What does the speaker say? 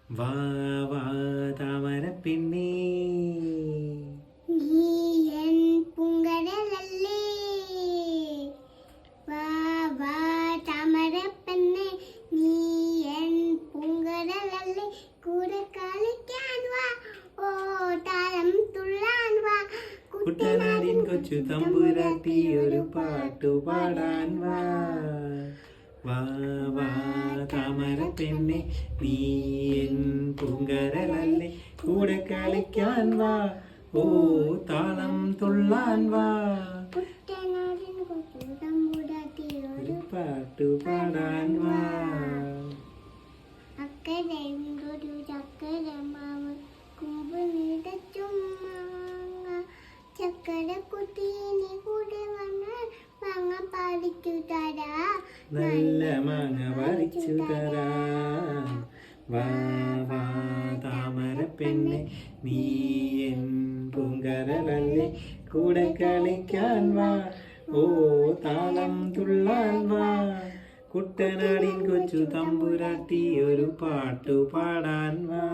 വാ വാ താമരപ്പെണ്ണേ നീ എൻ പൂങ്കരളല്ലേ വാ വാ താമരപ്പെണ്ണേ നീ എൻ പൂങ്കരളല്ലേ കൂടെ കളിക്കാൻ വാ ഓ താളം തുള്ളാൻ വാ കുട്ടനാടിൻ കൊച്ചു തമ്പുരാട്ടി ഒരു പാട്ടു പാടാൻ വാ വാ വാ താമരപ്പെണ്ണേ നീ എൻ പൂങ്കരളല്ലേ കൂടെ കളിക്കാൻ വാ ഓ താളം തുള്ളാൻ വാ കുട്ടനാടിൻ കൊച്ചു തമ്പുരാട്ടി ഒരു പാട്ടു പാടാൻ വാ അക്കരയൊരു ചക്കരമാവ് കുമ്പ് നിടച്ചും ചക്കര കുട്ടീനെ കൂടെ വന്നാൽ മാങ്ങ പറിച്ചു തരാ നല്ല മാങ്ങ പറിച്ചു തരാ വാ വാ താമരപ്പെണ്ണേ നീ എൻ പൂങ്കരളല്ലേ കൂടെ കളിക്കാൻ വാ ഓ താളം തുള്ളാൻ വാ കുട്ടനാടിൻ കൊച്ചു തമ്പുരാട്ടി ഒരു പാട്ടു പാടാൻ വാ